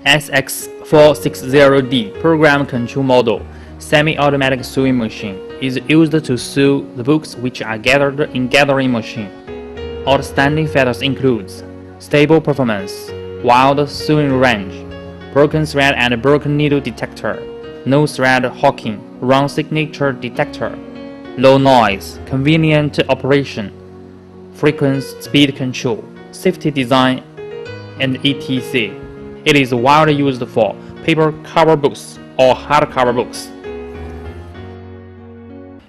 SX460D program control model semi-automatic sewing machine is used to sew the books which are gathered in gathering machine. Outstanding features includes stable performance, wide sewing range, broken thread and broken needle detector, no thread hawking, wrong signature detector, low noise, convenient operation, frequent speed control, safety design, and etc. It is widely used for paper cover books or hardcover books.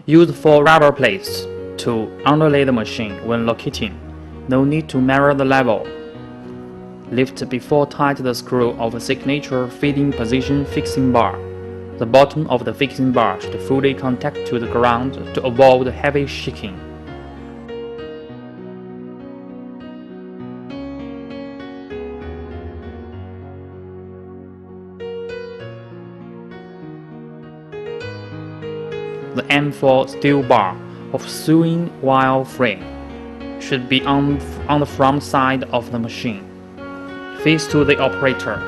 Used for rubber plates to underlay the machine when locating. No need to measure the level. Lift before tight the screw of a signature feeding position fixing bar. The bottom of the fixing bar should fully contact to the ground to avoid heavy shaking. The M4 steel bar of sewing wire frame should be on the front side of the machine, face to the operator.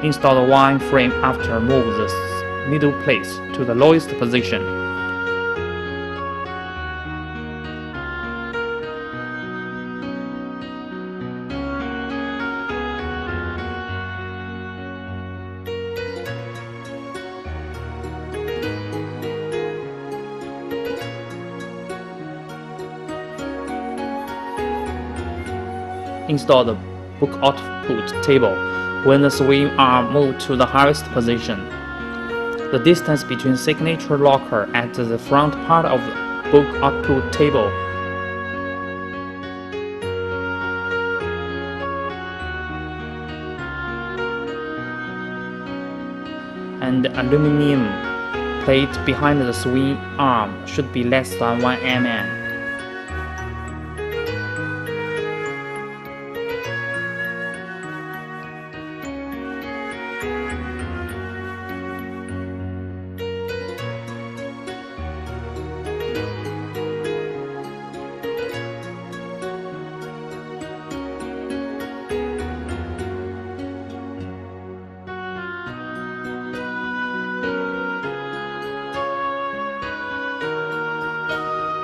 Install the wire frame after move the needle place to the lowest position. Install the book output table when the swing arm moves to the highest position. The distance between signature locker at the front part of the book output table and the aluminum plate behind the swing arm should be less than 1 mm.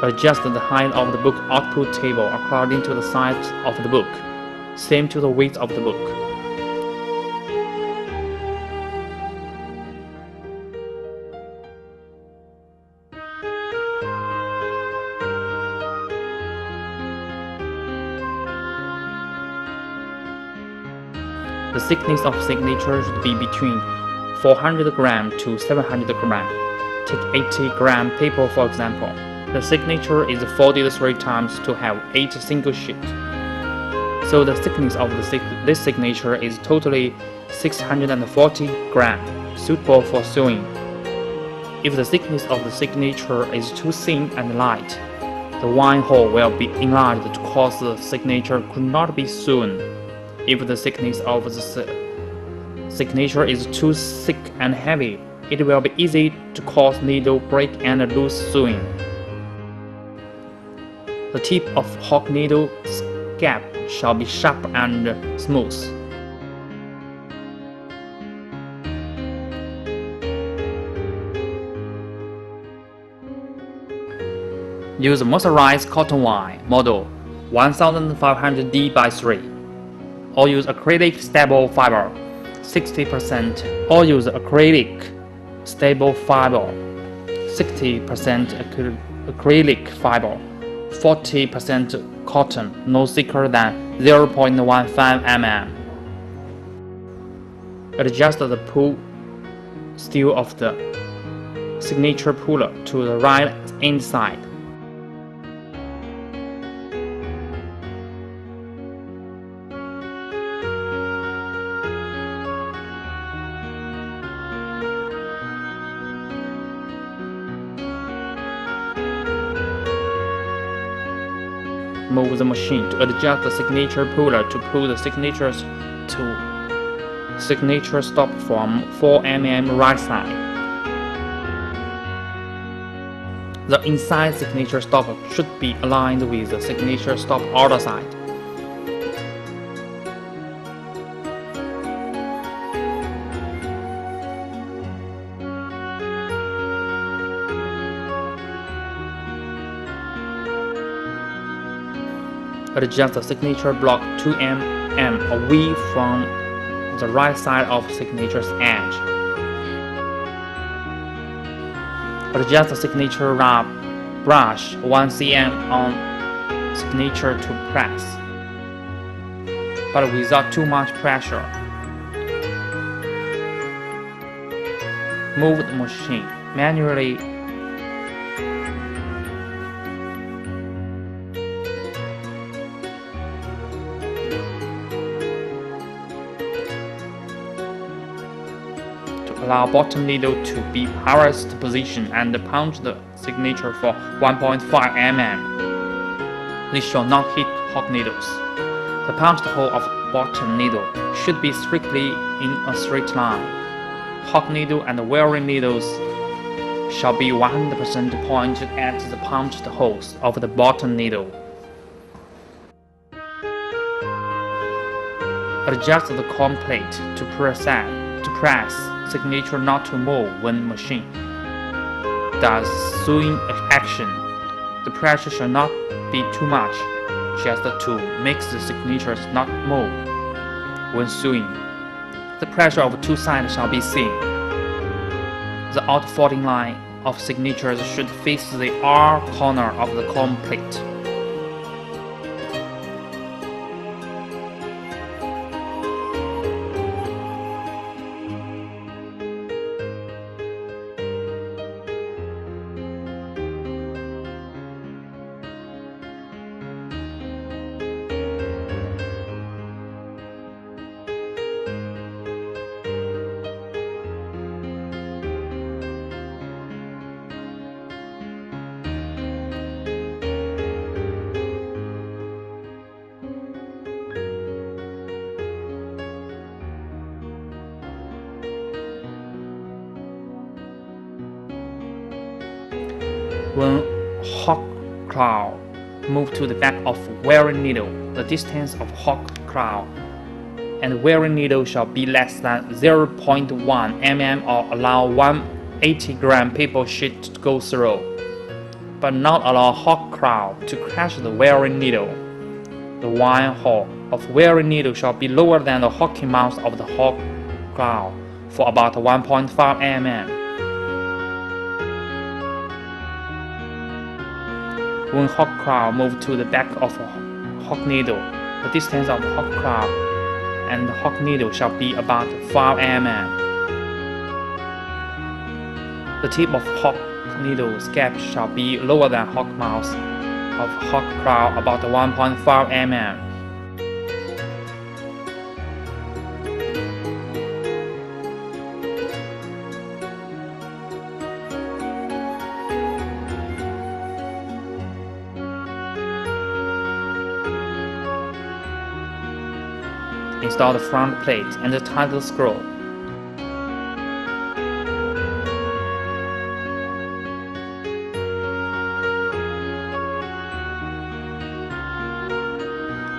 Adjust the height of the book output table according to the size of the book, same to the width of the book. The thickness of signature should be between 400 gram to 700 gram. Take 80 gram paper for example. The signature is folded 3 times to have 8 single sheets. So the thickness of this signature is totally 640 grams, suitable for sewing. If the thickness of the signature is too thin and light, the wine hole will be enlarged to cause the signature could not be sewn. If the thickness of the signature is too thick and heavy, it will be easy to cause needle break and loose sewing. The tip of hawk needle gap shall be sharp and smooth. Use moisturized cotton wire model 1500D/3, or use acrylic stable fiber 60%, or use acrylic stable fiber 60% acrylic fiber. 40% cotton, no thicker than 0.15 mm. Adjust the pull steel of the signature puller to the right inside. Move the machine to adjust the signature puller to pull the signatures to signature stop from 4 mm right side. The inside signature stop should be aligned with the signature stop outer side. Adjust the signature block 2 mm away from the right side of signature's edge. Adjust the signature rub brush 1 cm on signature to press, but without too much pressure. Move the machine manually to allow bottom needle to be highest position and punch the signature for 1.5 mm. This shall not hit hook needles. The punched hole of bottom needle should be strictly in a straight line. Hook needle and wearing needles shall be 100% pointed at the punched holes of the bottom needle. Adjust the comb plate to press signature not to move when machine does sewing action. The pressure shall not be too much, just to make the signatures not move when sewing. The pressure of two sides shall be seen. The outfolding line of signatures should face the R corner of the comb plate. When hook claw move to the back of wearing needle, the distance of hook claw and wearing needle shall be less than 0.1 mm or allow 180 gram paper sheet to go through, but not allow hook claw to crush the wearing needle. The wine hole of wearing needle shall be lower than the hooking mouth of the hook claw for about 1.5 mm. When hook claw move to the back of a hook needle, the distance of hook claw and hook needle shall be about 5 mm. The tip of hook needle's gap shall be lower than hook mouth of hook claw about 1.5 mm. Install the front plate and tighten the screw.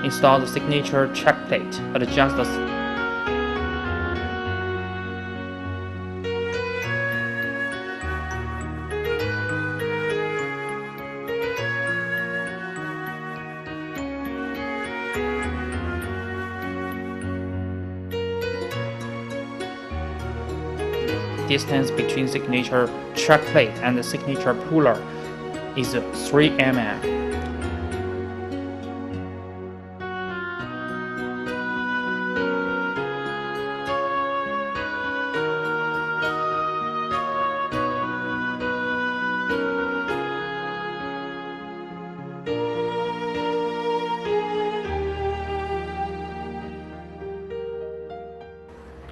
Install the signature check plate. Adjust the distance between signature check plate and the signature puller is 3 mm.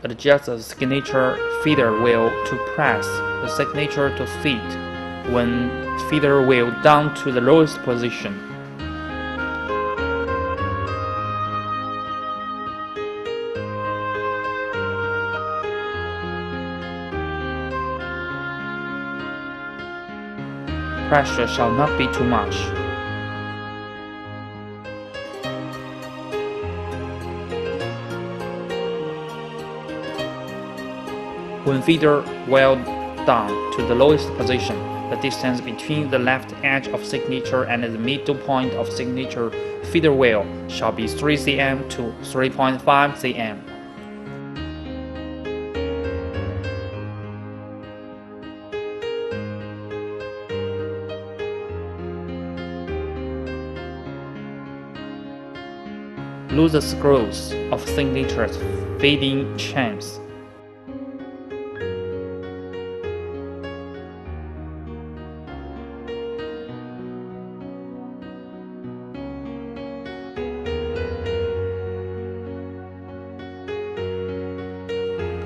Adjust the signature feeder wheel to press the signature to feed when feeder wheel down to the lowest position. pressure shall not be too much. When feeder well down to the lowest position, the distance between the left edge of signature and the middle point of signature feeder well shall be 3 cm to 3.5 cm. Loose the screws of signature's feeding chains.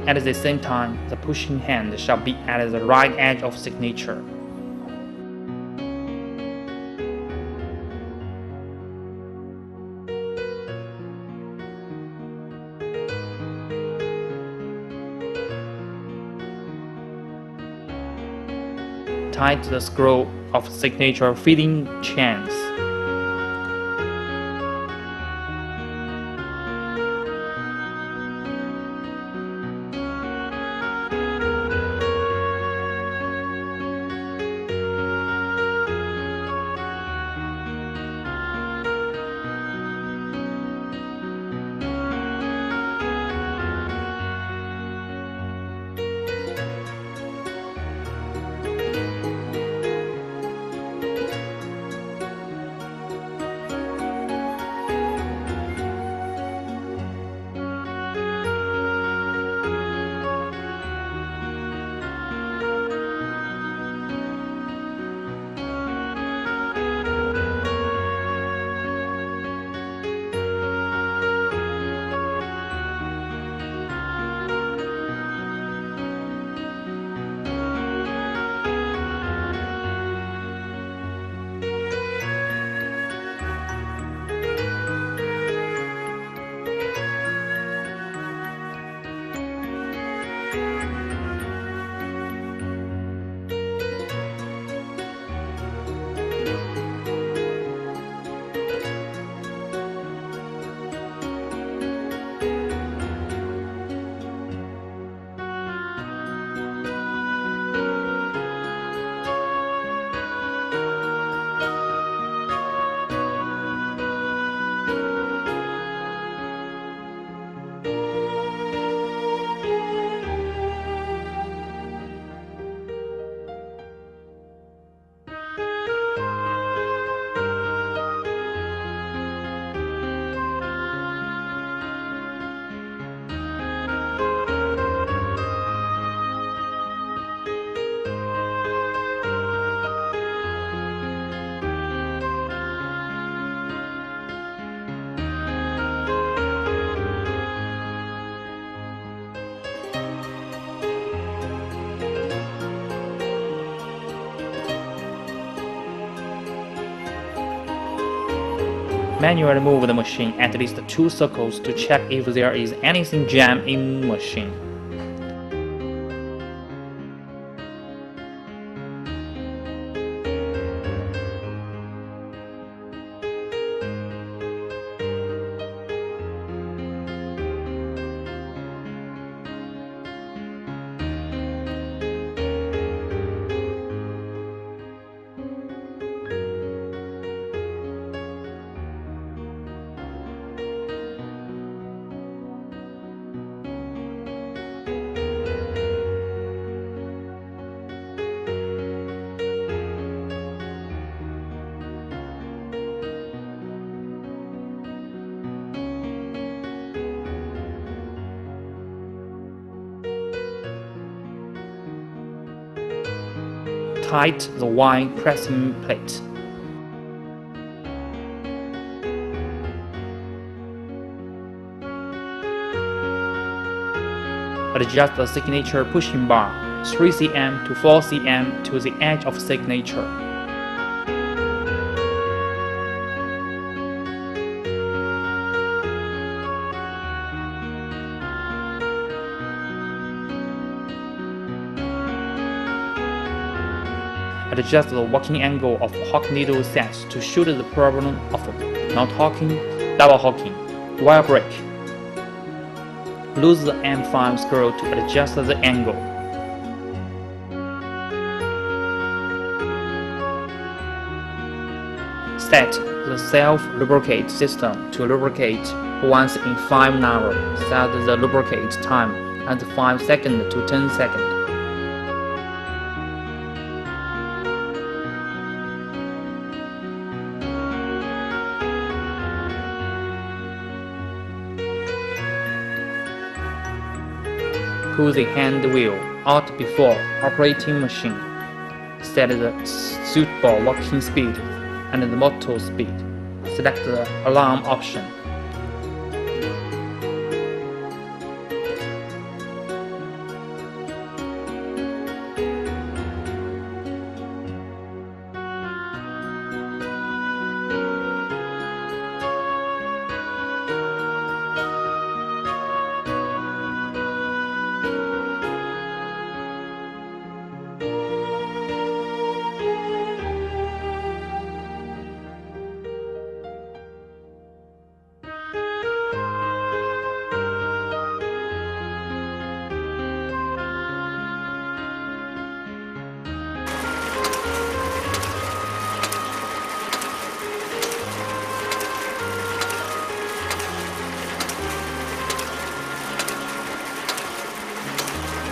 At the same time, the pushing hand shall be at the right edge of signature. Tight the screw of signature feeding chains. Manually move the machine at least 2 circles to check if there is anything jammed in machine. Tight the wine pressing plate. Adjust the signature pushing bar 3 cm to 4 cm to the edge of signature. Adjust the working angle of hawk needle set to shoot the problem of not hawking, double hawking. Wire brake. Lose the M5 screw to adjust the angle. Set the self-lubricate system to lubricate once in 5 hours. Set the lubricate time at 5 seconds to 10 seconds. Pull the hand wheel out before operating machine. Set the suitable working speed and the motor speed. Select the alarm option.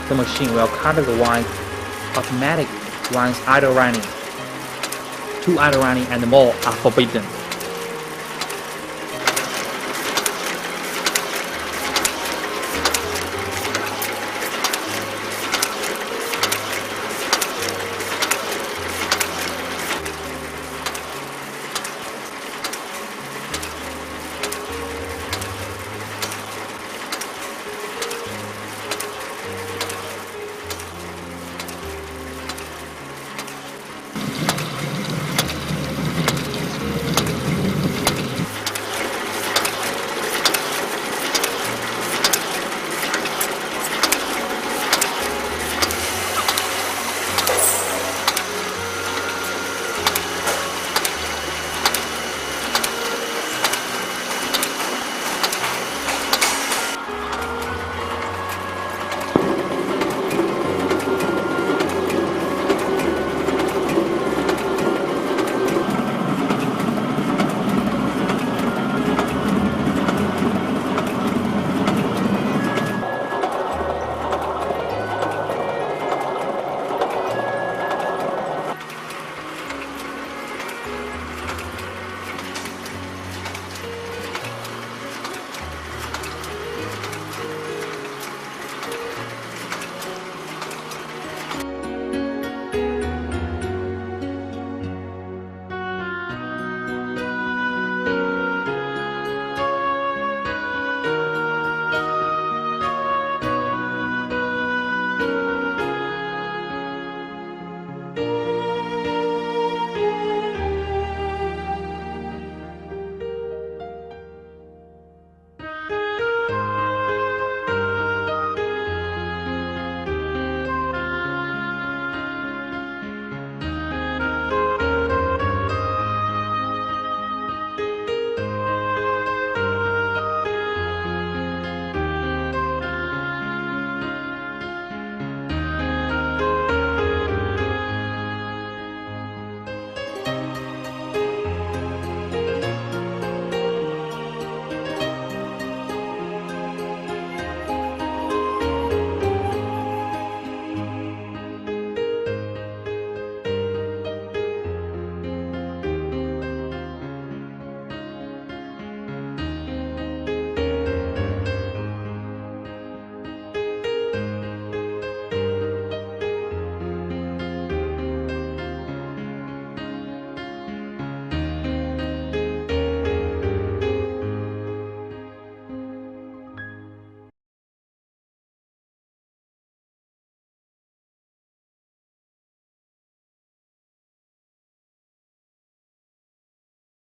The machine will cut the wire automatically once idle running. 2 idle running and more are forbidden.